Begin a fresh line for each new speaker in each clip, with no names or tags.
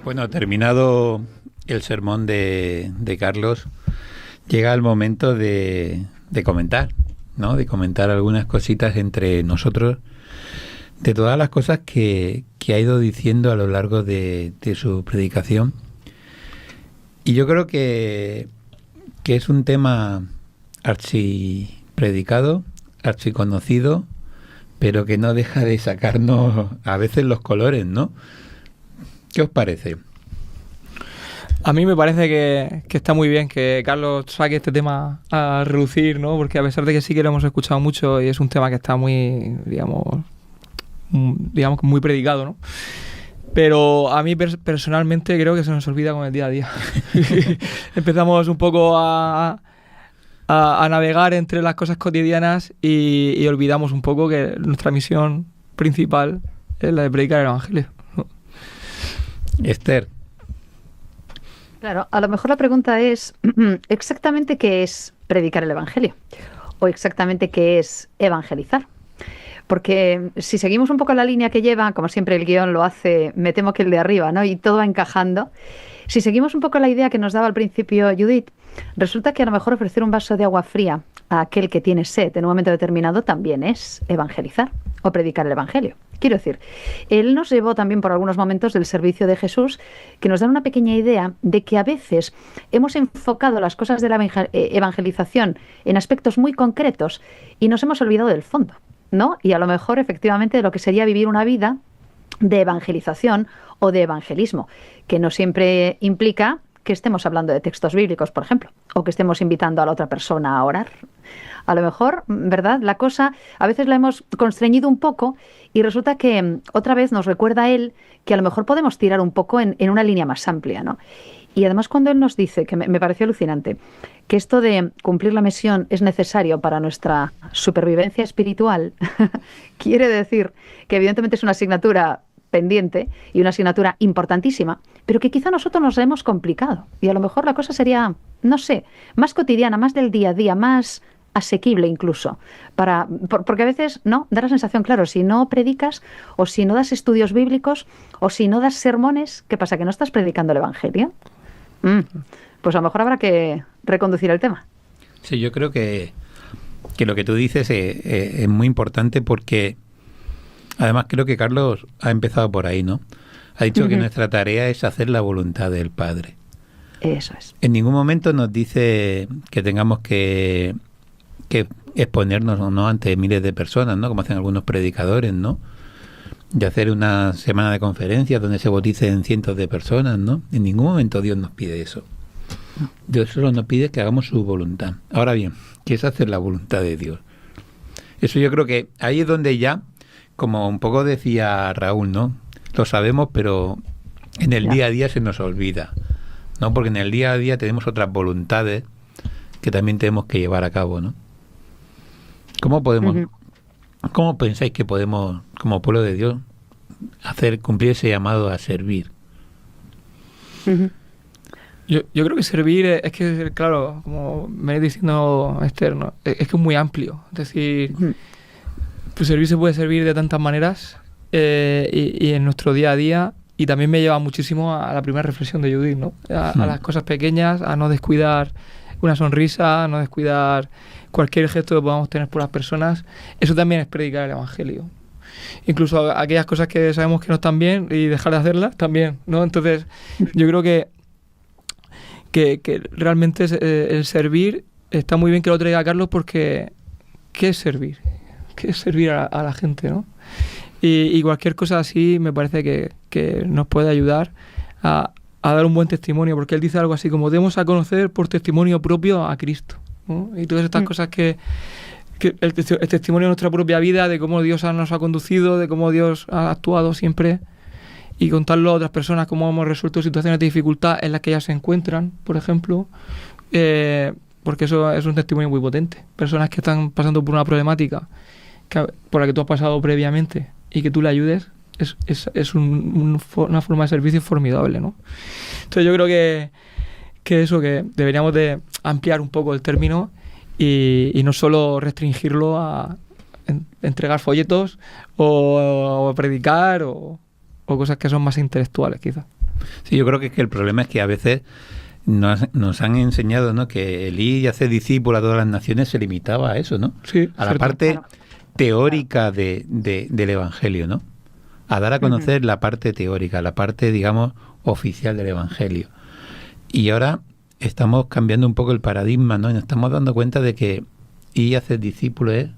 Bueno, terminado el sermón de Carlos, llega el momento de comentar, ¿no? De comentar algunas cositas entre nosotros, de todas las cosas que ha ido diciendo a lo largo de su predicación. Y yo creo que es un tema archipredicado, archiconocido, pero que no deja de sacarnos a veces los colores, ¿no? ¿Qué os parece?
A mí me parece que está muy bien que Carlos saque este tema a relucir, ¿no? Porque a pesar de que sí que lo hemos escuchado mucho y es un tema que está muy, digamos muy predicado, ¿no? Pero a mí personalmente creo que se nos olvida con el día a día. Empezamos un poco a navegar entre las cosas cotidianas y olvidamos un poco que nuestra misión principal es la de predicar el Evangelio.
Esther.
Claro, a lo mejor la pregunta es exactamente qué es predicar el Evangelio o exactamente qué es evangelizar. Porque si seguimos un poco la línea que lleva, como siempre el guión lo hace, me temo que el de arriba, ¿no? Y todo va encajando. Si seguimos un poco la idea que nos daba al principio Judith, resulta que a lo mejor ofrecer un vaso de agua fría a aquel que tiene sed en un momento determinado también es evangelizar o predicar el Evangelio. Quiero decir, él nos llevó también por algunos momentos del servicio de Jesús que nos dan una pequeña idea de que a veces hemos enfocado las cosas de la evangelización en aspectos muy concretos y nos hemos olvidado del fondo, ¿no? Y a lo mejor efectivamente de lo que sería vivir una vida de evangelización o de evangelismo, que no siempre implica que estemos hablando de textos bíblicos, por ejemplo, o que estemos invitando a la otra persona a orar. A lo mejor, ¿verdad? La cosa a veces la hemos constreñido un poco y resulta que otra vez nos recuerda a él que a lo mejor podemos tirar un poco en una línea más amplia, ¿no? Y además cuando él nos dice, que me pareció alucinante, que esto de cumplir la misión es necesario para nuestra supervivencia espiritual, quiere decir que evidentemente es una asignatura pendiente y una asignatura importantísima, pero que quizá nosotros nos la hemos complicado. Y a lo mejor la cosa sería, no sé, más cotidiana, más del día a día, más asequible incluso, porque a veces no da la sensación, claro, si no predicas o si no das estudios bíblicos o si no das sermones, ¿qué pasa? ¿Que no estás predicando el Evangelio? Pues a lo mejor habrá que reconducir el tema.
Sí, yo creo que lo que tú dices es muy importante porque además creo que Carlos ha empezado por ahí, ¿no? Ha dicho que nuestra tarea es hacer la voluntad del Padre.
Eso es.
En ningún momento nos dice que tengamos que exponernos no ante miles de personas, ¿no? Como hacen algunos predicadores, ¿no? De hacer una semana de conferencias donde se bauticen cientos de personas, ¿no? En ningún momento Dios nos pide eso. Dios solo nos pide que hagamos su voluntad. Ahora bien, ¿qué es hacer la voluntad de Dios? Eso yo creo que ahí es donde ya, como un poco decía Raúl, ¿no? Lo sabemos, pero en el día a día se nos olvida, ¿no? Porque en el día a día tenemos otras voluntades que también tenemos que llevar a cabo, ¿no? ¿Cómo pensáis que podemos, como pueblo de Dios, cumplir ese llamado a servir?
Yo creo que servir es que, claro, como me está diciendo Esther, ¿no? Es que es muy amplio. Es decir, pues servir se puede servir de tantas maneras y en nuestro día a día. Y también me lleva muchísimo a la primera reflexión de Judith, ¿no? A las cosas pequeñas, a no descuidar una sonrisa, a no descuidar cualquier gesto que podamos tener por las personas. Eso también es predicar el Evangelio. Incluso aquellas cosas que sabemos que no están bien y dejar de hacerlas también, ¿no? Entonces, yo creo que realmente el servir está muy bien que lo traiga Carlos porque ¿qué es servir? ¿Qué es servir a la gente, no? Y cualquier cosa así me parece que nos puede ayudar a dar un buen testimonio, porque él dice algo así como demos a conocer por testimonio propio a Cristo, ¿no? Y todas estas cosas que el testimonio de nuestra propia vida, de cómo Dios nos ha conducido, de cómo Dios ha actuado siempre, y contarlo a otras personas, cómo hemos resuelto situaciones de dificultad en las que ellas se encuentran, por ejemplo, porque eso es un testimonio muy potente. Personas que están pasando por una problemática por la que tú has pasado previamente y que tú le ayudes, es una forma de servicio formidable, ¿no? Entonces yo creo que deberíamos de ampliar un poco el término y no solo restringirlo a entregar folletos o a predicar o cosas que son más intelectuales, quizás.
Sí, yo creo que el problema es que a veces nos han enseñado, ¿no?, que el ir y hacer discípulos a todas las naciones se limitaba a eso, ¿no?
Sí,
a la parte teórica del Evangelio, ¿no? A dar a conocer la parte teórica, la parte, digamos, oficial del Evangelio. Y ahora estamos cambiando un poco el paradigma, ¿no? Y nos estamos dando cuenta de que ir a hacer discípulos es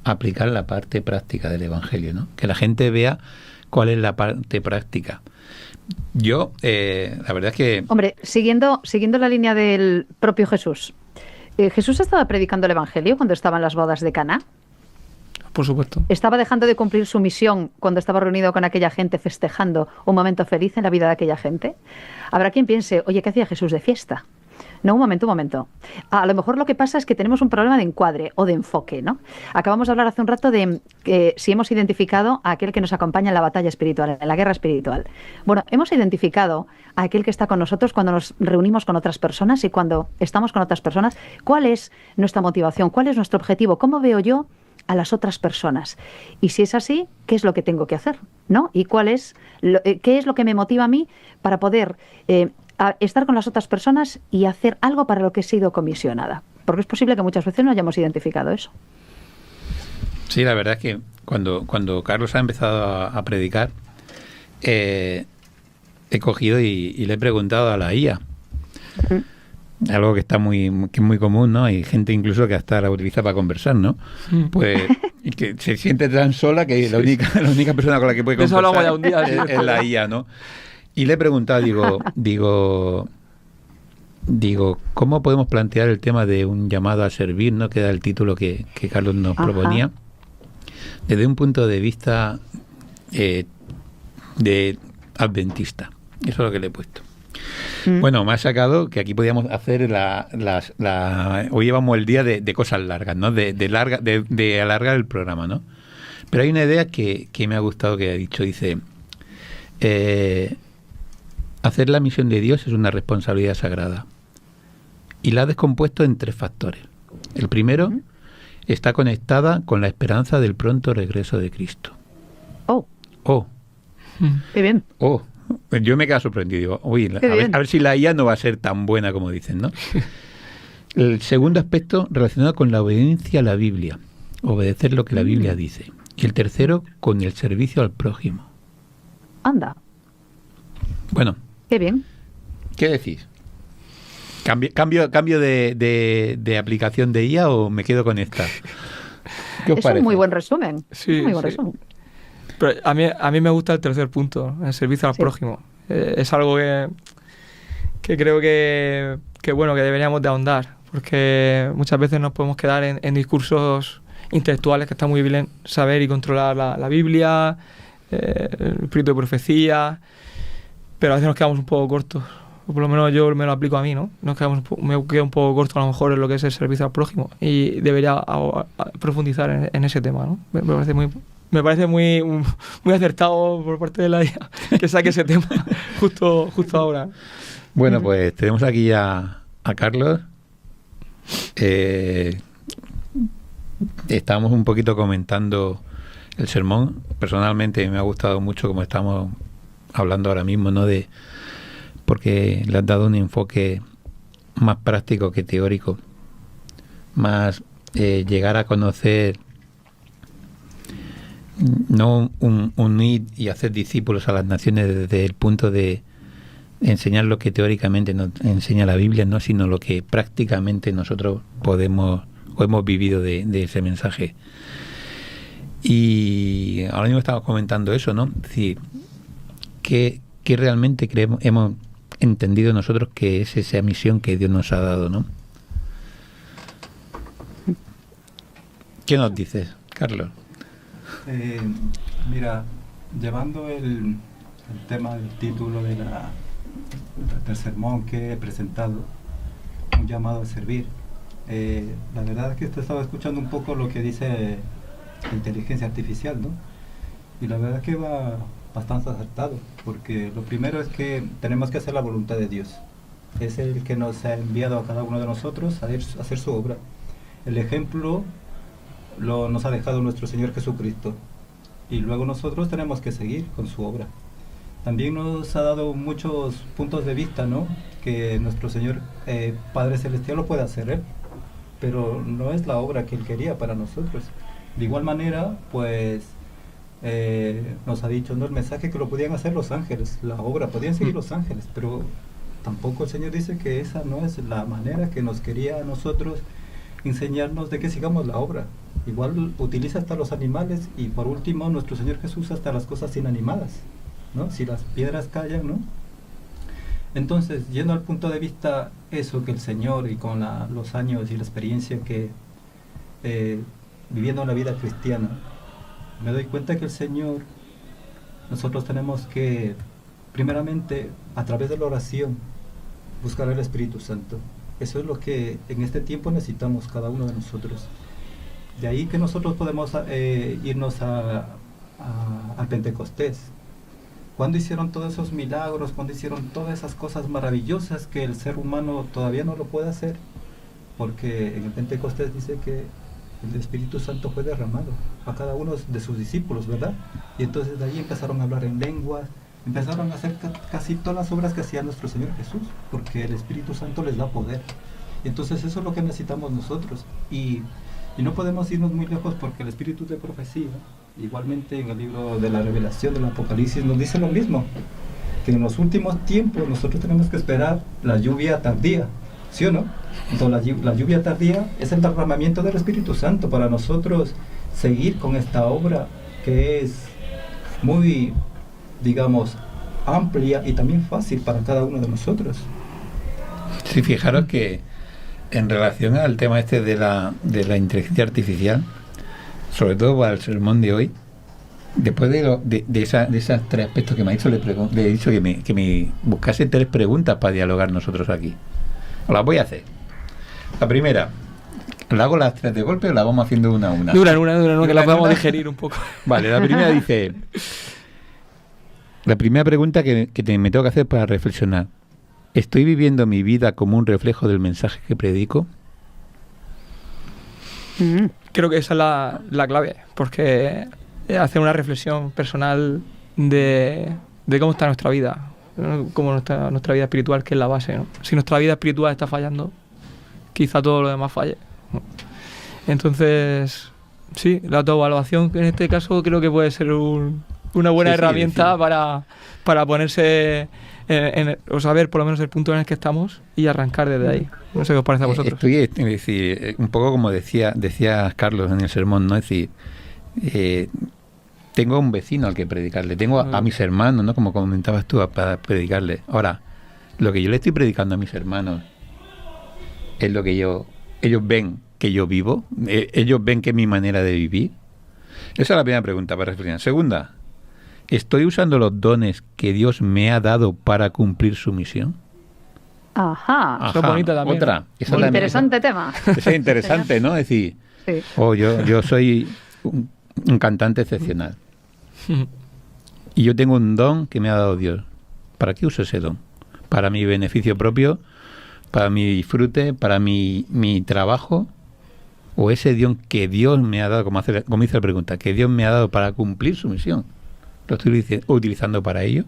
aplicar la parte práctica del Evangelio, ¿no? Que la gente vea cuál es la parte práctica. Yo, la verdad es que...
Hombre, siguiendo la línea del propio Jesús, ¿Jesús estaba predicando el Evangelio cuando estaban las bodas de Caná?
Por supuesto.
¿Estaba dejando de cumplir su misión cuando estaba reunido con aquella gente festejando un momento feliz en la vida de aquella gente? Habrá quien piense, oye, ¿qué hacía Jesús de fiesta? No, un momento. A lo mejor lo que pasa es que tenemos un problema de encuadre o de enfoque, ¿no? Acabamos de hablar hace un rato de si hemos identificado a aquel que nos acompaña en la batalla espiritual, en la guerra espiritual. Bueno, hemos identificado a aquel que está con nosotros cuando nos reunimos con otras personas y cuando estamos con otras personas. ¿Cuál es nuestra motivación? ¿Cuál es nuestro objetivo? ¿Cómo veo yo a las otras personas? Y si es así, ¿qué es lo que tengo que hacer? ¿No? ¿Y qué es lo que me motiva a mí para poder a estar con las otras personas y hacer algo para lo que he sido comisionada? Porque es posible que muchas veces no hayamos identificado eso.
Sí, la verdad es que cuando Carlos ha empezado a predicar, he cogido y le he preguntado a la IA. Algo que está que es muy común, ¿no? Hay gente incluso que hasta la utiliza para conversar, ¿no? Pues y que se siente tan sola que la única persona con la que puede conversar es la IA, ¿no? Y le he preguntado, digo, ¿cómo podemos plantear el tema de un llamado a servir, ¿no?, que era el título que Carlos nos proponía, desde un punto de vista de adventista? Eso es lo que le he puesto. Bueno, me ha sacado que aquí podíamos hacer hoy llevamos el día de cosas largas, ¿no? De alargar el programa, ¿no? Pero hay una idea que me ha gustado que ha dicho, dice, hacer la misión de Dios es una responsabilidad sagrada. Y la ha descompuesto en 3 factores. El primero está conectada con la esperanza del pronto regreso de Cristo.
Qué bien.
Yo me quedo sorprendido. Digo, a ver si la IA no va a ser tan buena como dicen, ¿no? El segundo aspecto relacionado con la obediencia a la Biblia. Obedecer lo que la Biblia dice. Y el tercero, con el servicio al prójimo.
Anda.
Bueno.
Qué bien.
¿Qué decís? ¿Cambio de aplicación de IA o me quedo con esta? ¿Qué os parece?
Es un muy buen resumen.
Sí,
muy buen resumen.
Pero a mí me gusta el tercer punto, el servicio al prójimo. Es algo que creo que deberíamos de ahondar, porque muchas veces nos podemos quedar en discursos intelectuales, que está muy bien saber y controlar la Biblia, el espíritu de profecía, pero a veces nos quedamos un poco cortos. O por lo menos yo me lo aplico a mí, ¿no? Me quedo un poco corto a lo mejor en lo que es el servicio al prójimo, y debería profundizar en ese tema, ¿no? Me parece muy acertado por parte de la IA que saque ese tema justo ahora.
Bueno, pues tenemos aquí a Carlos. Estábamos un poquito comentando el sermón. Personalmente me ha gustado mucho como estamos hablando ahora mismo, ¿no? Porque le has dado un enfoque más práctico que teórico. Más llegar a conocer, no unir y hacer discípulos a las naciones desde el punto de enseñar lo que teóricamente nos enseña la Biblia, no, sino lo que prácticamente nosotros podemos o hemos vivido de ese mensaje. Y ahora mismo estamos comentando eso, ¿no? Es decir, ¿qué realmente hemos entendido nosotros que es esa misión que Dios nos ha dado, ¿no? ¿Qué nos dices, Carlos?
Mira, llevando el tema del título del sermón que he presentado, un llamado a servir, la verdad es que estaba escuchando un poco lo que dice la inteligencia artificial, ¿no? Y la verdad es que va bastante acertado, porque lo primero es que tenemos que hacer la voluntad de Dios. Es el que nos ha enviado a cada uno de nosotros a hacer su obra. El ejemplo nos ha dejado nuestro Señor Jesucristo, y luego nosotros tenemos que seguir con su obra. También nos ha dado muchos puntos de vista, ¿no? Que nuestro Señor Padre Celestial lo puede hacer Él, pero no es la obra que Él quería para nosotros. De igual manera, pues nos ha dicho, ¿no?, el mensaje que lo podían hacer los ángeles, la obra podían seguir los ángeles, pero tampoco el Señor dice que esa no es la manera que nos quería a nosotros enseñarnos de que sigamos la obra. Igual utiliza hasta los animales, y por último nuestro Señor Jesús hasta las cosas inanimadas, ¿no? Si las piedras callan, ¿no? Entonces, yendo al punto de vista eso que el Señor, y con los años y la experiencia que viviendo la vida cristiana, me doy cuenta que el Señor, nosotros tenemos que primeramente a través de la oración buscar al Espíritu Santo. Eso es lo que en este tiempo necesitamos cada uno de nosotros. De ahí que nosotros podemos irnos al Pentecostés. Cuando hicieron todos esos milagros, cuando hicieron todas esas cosas maravillosas que el ser humano todavía no lo puede hacer, porque en el Pentecostés dice que el Espíritu Santo fue derramado a cada uno de sus discípulos, ¿verdad? Y entonces de ahí empezaron a hablar en lenguas, empezaron a hacer casi todas las obras que hacía nuestro Señor Jesús, porque el Espíritu Santo les da poder. Y entonces eso es lo que necesitamos nosotros. Y no podemos irnos muy lejos, porque el Espíritu de profecía, igualmente en el libro de la Revelación del Apocalipsis, nos dice lo mismo, que en los últimos tiempos nosotros tenemos que esperar la lluvia tardía, ¿sí o no? Entonces la lluvia tardía es el derramamiento del Espíritu Santo para nosotros seguir con esta obra que es muy, digamos, amplia y también fácil para cada uno de nosotros.
Sí, fijaros que en relación al tema este de la inteligencia artificial, sobre todo para el sermón de hoy, después de esos tres aspectos que me ha dicho, le he dicho que me buscase 3 preguntas para dialogar nosotros aquí. Os las voy a hacer. La primera, ¿la hago las 3 de golpe o la vamos haciendo una a una?
Dura, que la podamos digerir un poco.
Vale, la primera dice... La primera pregunta que me tengo que hacer para reflexionar: ¿estoy viviendo mi vida como un reflejo del mensaje que predico?
Creo que esa es la clave, porque hacer una reflexión personal de cómo está nuestra vida, como nuestra vida espiritual, que es la base, ¿no? Si nuestra vida espiritual está fallando, quizá todo lo demás falle, ¿no? Entonces, sí, la autoevaluación en este caso creo que puede ser una buena herramienta para ponerse o saber por lo menos el punto en el que estamos y arrancar desde ahí. No sé qué os parece a vosotros.
Es decir, un poco como decía Carlos en el sermón, ¿no? Es decir, tengo un vecino al que predicarle, tengo a mis hermanos, ¿no? Como comentabas tú, para predicarle. Ahora, lo que yo le estoy predicando a mis hermanos es lo que ellos ven que yo vivo, ellos ven que es mi manera de vivir. Esa es la primera pregunta para reflexionar. Segunda, ¿estoy usando los dones que Dios me ha dado para cumplir su misión?
Ajá.
Eso es bonito también.
Otra.
Muy interesante tema.
Eso es interesante, ¿no? Es decir,
sí.
Yo soy un cantante excepcional. Y yo tengo un don que me ha dado Dios. ¿Para qué uso ese don? ¿Para mi beneficio propio? ¿Para mi disfrute? ¿Para mi trabajo? ¿O ese don que Dios me ha dado, como hice la pregunta, que Dios me ha dado para cumplir su misión? ¿Lo estoy utilizando para ello?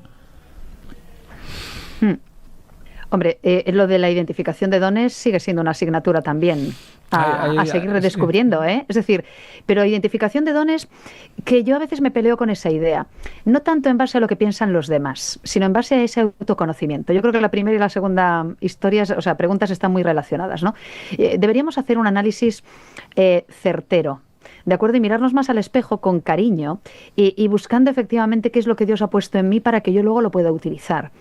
Hombre, lo de la identificación de dones sigue siendo una asignatura también a seguir redescubriendo, ¿eh? Es decir, pero identificación de dones, que yo a veces me peleo con esa idea, no tanto en base a lo que piensan los demás, sino en base a ese autoconocimiento. Yo creo que la primera y la segunda preguntas están muy relacionadas, ¿no? Deberíamos hacer un análisis certero ¿de acuerdo? Y mirarnos más al espejo con cariño y buscando efectivamente qué es lo que Dios ha puesto en mí para que yo luego lo pueda utilizar.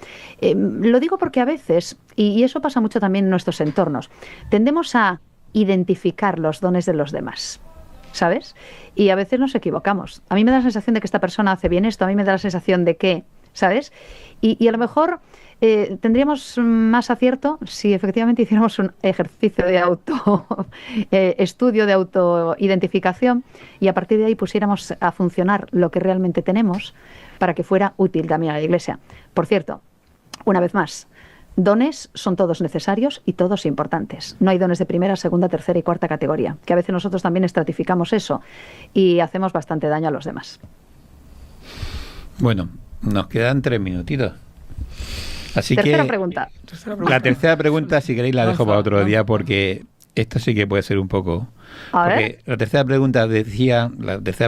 Lo digo porque a veces, y eso pasa mucho también en nuestros entornos, tendemos a identificar los dones de los demás, ¿sabes? Y a veces nos equivocamos. A mí me da la sensación de que esta persona hace bien esto, a mí me da la sensación de que, ¿sabes? Y a lo mejor tendríamos más acierto si efectivamente hiciéramos un ejercicio de estudio, de autoidentificación, y a partir de ahí pusiéramos a funcionar lo que realmente tenemos para que fuera útil también a la Iglesia. Por cierto, una vez más, dones son todos necesarios y todos importantes. No hay dones de primera, segunda, tercera y cuarta categoría, que a veces nosotros también estratificamos eso y hacemos bastante daño a los demás.
Bueno, nos quedan 3 minutitos. Así
Tercera
que
pregunta.
La tercera pregunta, si queréis, la dejo para otro día, porque esto sí que puede ser un poco...
A ver.
Porque la tercera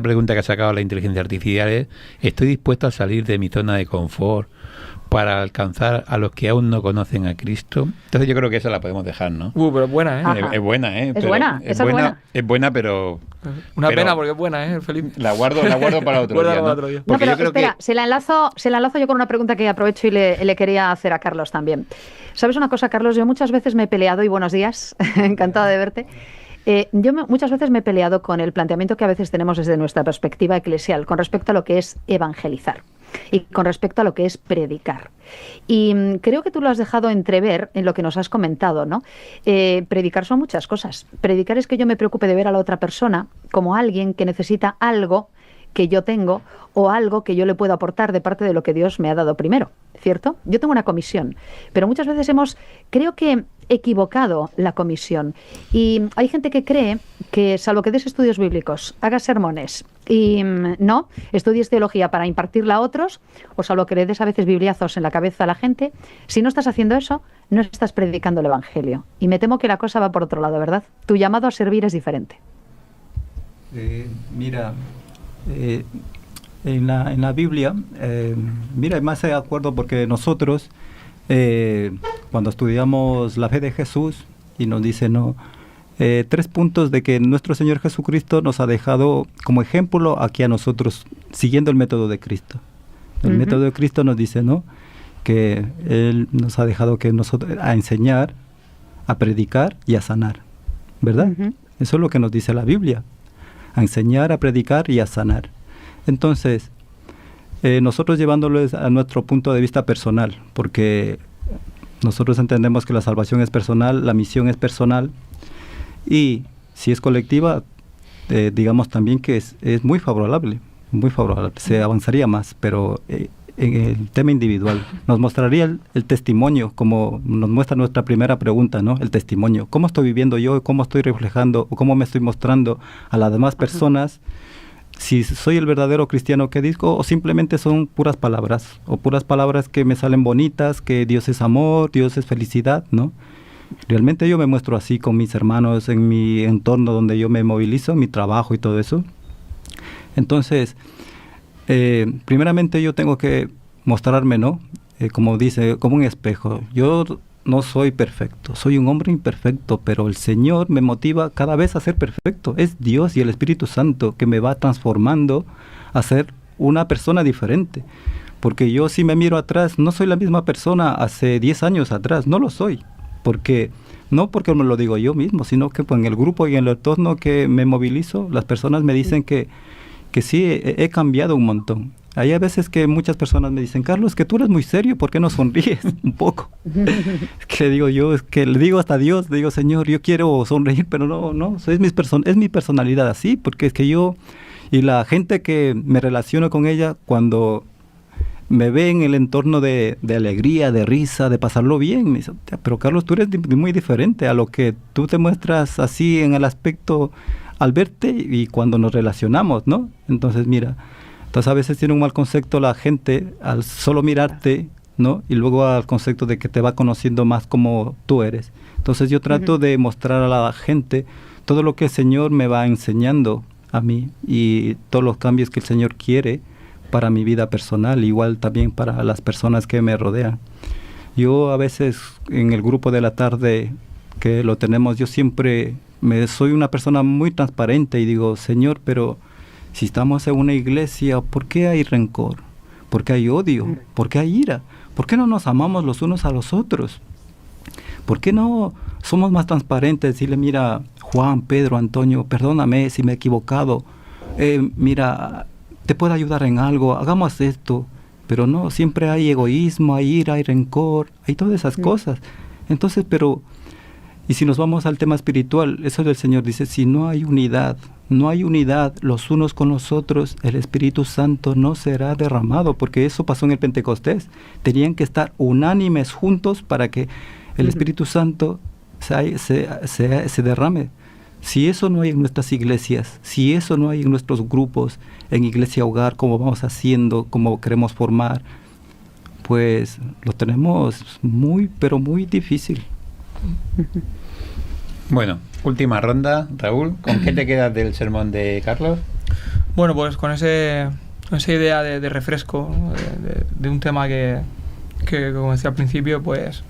pregunta que ha sacado la inteligencia artificial es: ¿estoy dispuesto a salir de mi zona de confort para alcanzar a los que aún no conocen a Cristo? Entonces yo creo que esa la podemos dejar, ¿no?
Pero es buena, ¿eh?
Ajá.
Es buena, ¿eh?
Es buena, esa es buena.
Es buena, pero...
Una
pero
pena porque es buena, ¿eh, Felipe?
La guardo para otro
Guárdala
día,
para
¿no?
otro día.
No,
Porque
pero
yo creo
espera,
que...
se la enlazo yo con una pregunta que aprovecho y le quería hacer a Carlos también. ¿Sabes una cosa, Carlos? Yo muchas veces me he peleado, y buenos días, encantada de verte. Muchas veces me he peleado con el planteamiento que a veces tenemos desde nuestra perspectiva eclesial con respecto a lo que es evangelizar y con respecto a lo que es predicar. Y creo que tú lo has dejado entrever en lo que nos has comentado, ¿no? Predicar son muchas cosas. Predicar es que yo me preocupe de ver a la otra persona como alguien que necesita algo que yo tengo o algo que yo le puedo aportar de parte de lo que Dios me ha dado primero, ¿cierto? Yo tengo una comisión, pero muchas veces creo que equivocado la comisión, y hay gente que cree que salvo que des estudios bíblicos, hagas sermones y no estudies teología para impartirla a otros, o salvo que le des a veces bibliazos en la cabeza a la gente, si no estás haciendo eso, no estás predicando el evangelio, y me temo que la cosa va por otro lado, ¿verdad? Tu llamado a servir es diferente.
Mira, en la Biblia, mira, más de acuerdo, porque nosotros cuando estudiamos la fe de Jesús y nos dice, no, 3 puntos de que nuestro Señor Jesucristo nos ha dejado como ejemplo aquí a nosotros, siguiendo el método de Cristo. El método de Cristo nos dice, ¿no?, que Él nos ha dejado que nosotros a enseñar, a predicar y a sanar, ¿verdad? Eso es lo que nos dice la Biblia, a enseñar, a predicar y a sanar. Entonces, nosotros llevándoles a nuestro punto de vista personal, porque nosotros entendemos que la salvación es personal, la misión es personal, y si es colectiva, digamos también que es muy favorable, se avanzaría más, pero en el tema individual nos mostraría el testimonio, como nos muestra nuestra primera pregunta, ¿no? El testimonio, cómo estoy viviendo yo, cómo estoy reflejando, o cómo me estoy mostrando a las demás personas, si soy el verdadero cristiano que digo, o simplemente son puras palabras, o puras palabras que me salen bonitas, que Dios es amor, Dios es felicidad, ¿no? Realmente yo me muestro así con mis hermanos, en mi entorno donde yo me movilizo, mi trabajo y todo eso. Entonces, primeramente yo tengo que mostrarme, ¿no? Como dice, como un espejo. Yo no soy perfecto, soy un hombre imperfecto, pero el Señor me motiva cada vez a ser perfecto. Es Dios y el Espíritu Santo que me va transformando a ser una persona diferente. Porque yo, si me miro atrás, no soy la misma persona hace 10 años atrás, no lo soy. No porque me lo digo yo mismo, sino que pues, en el grupo y en el entorno que me movilizo, las personas me dicen que sí, he cambiado un montón. Hay a veces que muchas personas me dicen, Carlos, que tú eres muy serio, ¿por qué no sonríes un poco? Es que le digo yo, es que le digo hasta a Dios, le digo, Señor, yo quiero sonreír, pero no, es mi personalidad así, porque es que yo, y la gente que me relaciono con ella, cuando me ve en el entorno de alegría, de risa, de pasarlo bien, me dice, pero Carlos, tú eres muy diferente a lo que tú te muestras así en el aspecto al verte y cuando nos relacionamos, ¿no? Entonces, mira, a veces tiene un mal concepto la gente al solo mirarte, ¿no? Y luego al concepto de que te va conociendo más como tú eres. Entonces yo trato de mostrar a la gente todo lo que el Señor me va enseñando a mí y todos los cambios que el Señor quiere para mi vida personal, igual también para las personas que me rodean. Yo a veces en el grupo de la tarde que lo tenemos, yo siempre
soy una persona muy transparente y digo, Señor, pero si estamos en una iglesia, ¿por qué hay rencor? ¿Por qué hay odio? ¿Por qué hay ira? ¿Por qué no nos amamos los unos a los otros? ¿Por qué no somos más transparentes? Decirle, mira, Juan, Pedro, Antonio, perdóname si me he equivocado. Mira, te puedo ayudar en algo, hagamos esto. Pero no, siempre hay egoísmo, hay ira, hay rencor, hay todas esas cosas. Entonces, y si nos vamos al tema espiritual, eso del Señor dice, si no hay unidad los unos con los otros, el Espíritu Santo no será derramado, porque eso pasó en el Pentecostés. Tenían que estar unánimes juntos para que el Espíritu Santo se derrame. Si eso no hay en nuestras iglesias, si eso no hay en nuestros grupos, en Iglesia Hogar, como vamos haciendo, como queremos formar, pues lo tenemos muy, pero muy difícil.
Bueno, última ronda, Raúl, ¿con qué te quedas del sermón de Carlos?
Bueno, pues con esa idea de refresco, de un tema que, como decía al principio, pues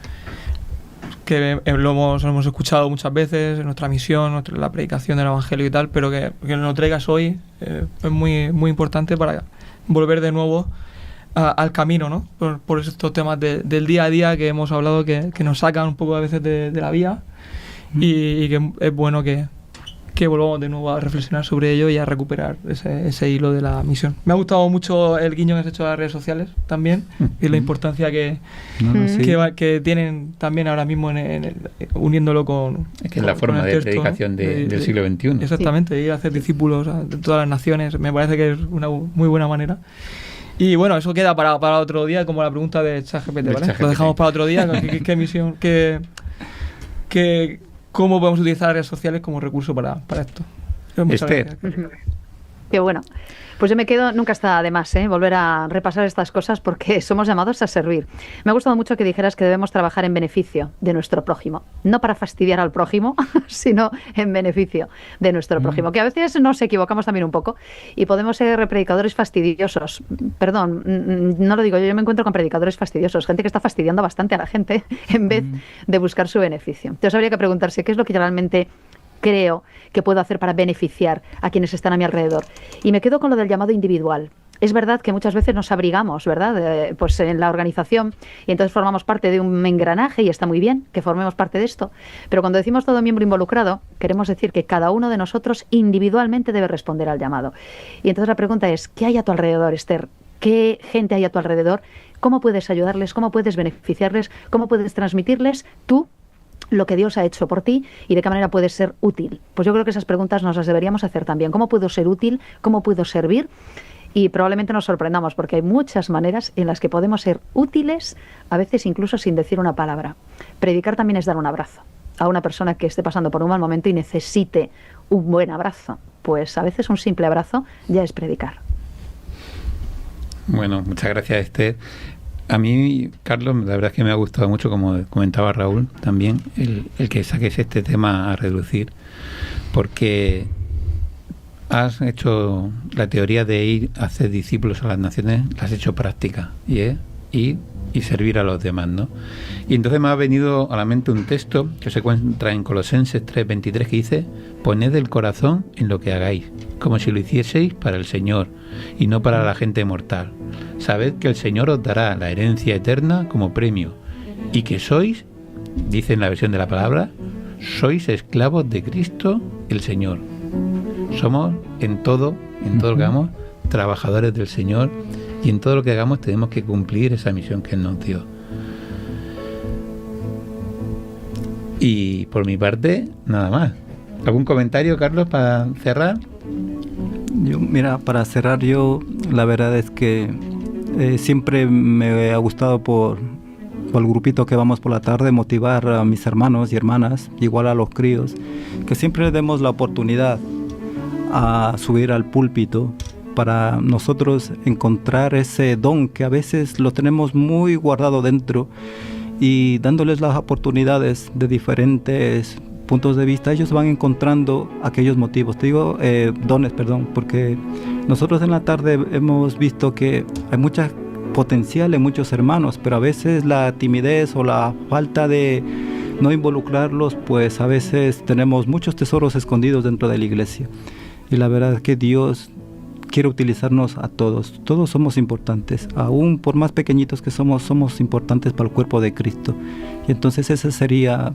que lo hemos escuchado muchas veces en nuestra misión, la predicación del Evangelio y tal, pero que nos lo traigas hoy es muy, muy importante para volver de nuevo al camino, ¿no? Por estos temas del día a día que hemos hablado, que nos sacan un poco a veces de la vía, y que es bueno que volvamos de nuevo a reflexionar sobre ello y a recuperar ese hilo de la misión. Me ha gustado mucho el guiño que has hecho a las redes sociales también, y la importancia que tienen también ahora mismo uniéndolo con...
Es que es la forma de predicación del siglo XXI.
Exactamente, ir a hacer discípulos de todas las naciones, me parece que es una muy buena manera. Y bueno, eso queda para otro día, como la pregunta de ChatGPT, ¿vale? Lo dejamos para otro día. ¿Qué misión? ¿Cómo podemos utilizar las redes sociales como recurso para esto? Muchas gracias.
Qué bueno. Pues yo me quedo, nunca está de más, volver a repasar estas cosas, porque somos llamados a servir. Me ha gustado mucho que dijeras que debemos trabajar en beneficio de nuestro prójimo. No para fastidiar al prójimo, sino en beneficio de nuestro prójimo. Que a veces nos equivocamos también un poco y podemos ser predicadores fastidiosos. Perdón, no lo digo yo me encuentro con predicadores fastidiosos, gente que está fastidiando bastante a la gente en vez de buscar su beneficio. Entonces habría que preguntarse qué es lo que realmente creo que puedo hacer para beneficiar a quienes están a mi alrededor. Y me quedo con lo del llamado individual. Es verdad que muchas veces nos abrigamos, ¿verdad? Pues en la organización, y entonces formamos parte de un engranaje, y está muy bien que formemos parte de esto. Pero cuando decimos todo miembro involucrado, queremos decir que cada uno de nosotros individualmente debe responder al llamado. Y entonces la pregunta es, ¿qué hay a tu alrededor, Esther? ¿Qué gente hay a tu alrededor? ¿Cómo puedes ayudarles? ¿Cómo puedes beneficiarles? ¿Cómo puedes transmitirles tú lo que Dios ha hecho por ti y de qué manera puedes ser útil? Pues yo creo que esas preguntas nos las deberíamos hacer también. ¿Cómo puedo ser útil? ¿Cómo puedo servir? Y probablemente nos sorprendamos, porque hay muchas maneras en las que podemos ser útiles, a veces incluso sin decir una palabra. Predicar también es dar un abrazo a una persona que esté pasando por un mal momento y necesite un buen abrazo. Pues a veces un simple abrazo ya es predicar.
Bueno, muchas gracias, Esther. A mí, Carlos, la verdad es que me ha gustado mucho, como comentaba Raúl también, el que saques este tema a relucir, porque has hecho la teoría de ir a hacer discípulos a las naciones, la has hecho práctica, y es ir y servir a los demás, ¿no? Y entonces me ha venido a la mente un texto que se encuentra en Colosenses 3:23, que dice: poned el corazón en lo que hagáis, como si lo hicieseis para el Señor y no para la gente mortal. Sabed que el Señor os dará la herencia eterna como premio, y que sois, dice en la versión de la palabra, sois esclavos de Cristo el Señor. Somos en todo lo que hagamos, trabajadores del Señor, y en todo lo que hagamos tenemos que cumplir esa misión que Él nos dio. Y por mi parte, nada más. ¿Algún comentario, Carlos, para cerrar?
Mira, para cerrar, la verdad es que siempre me ha gustado por el grupito que vamos por la tarde, motivar a mis hermanos y hermanas, igual a los críos, que siempre les demos la oportunidad a subir al púlpito para nosotros encontrar ese don que a veces lo tenemos muy guardado dentro, y dándoles las oportunidades de diferentes puntos de vista, ellos van encontrando aquellos motivos. Te digo dones, porque nosotros en la tarde hemos visto que hay mucha potencial en muchos hermanos, pero a veces la timidez o la falta de no involucrarlos, pues a veces tenemos muchos tesoros escondidos dentro de la iglesia. Y la verdad es que Dios quiere utilizarnos a todos. Todos somos importantes. Aún por más pequeñitos que somos importantes para el cuerpo de Cristo. Y entonces ese sería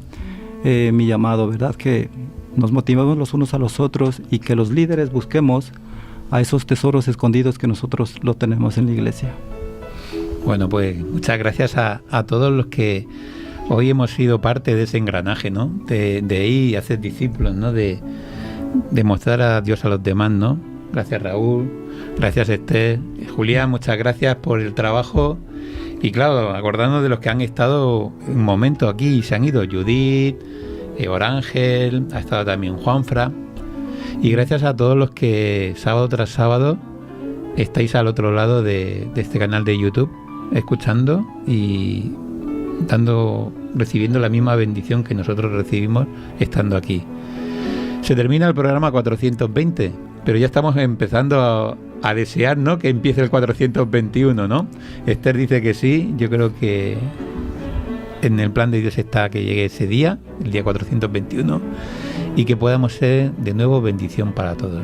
mi llamado, ¿verdad? Que nos motivemos los unos a los otros y que los líderes busquemos a esos tesoros escondidos que nosotros lo tenemos en la iglesia.
Bueno, pues muchas gracias a todos los que hoy hemos sido parte de ese engranaje, ¿no? De ir y hacer discípulos, ¿no? De mostrar a Dios a los demás, ¿no? Gracias Raúl, gracias Esther, Julián, muchas gracias por el trabajo. Y claro, acordándonos de los que han estado un momento aquí y se han ido, Judith, Orángel, ha estado también Juanfra. Y gracias a todos los que sábado tras sábado estáis al otro lado de este canal de YouTube, escuchando y recibiendo la misma bendición que nosotros recibimos estando aquí. Se termina el programa 420, pero ya estamos empezando a desear, ¿no?, que empiece el 421, ¿no? Esther dice que sí, yo creo que en el plan de Dios está que llegue ese día, el día 421, y que podamos ser de nuevo bendición para todos.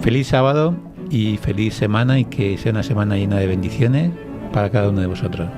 Feliz sábado y feliz semana, y que sea una semana llena de bendiciones para cada uno de vosotros.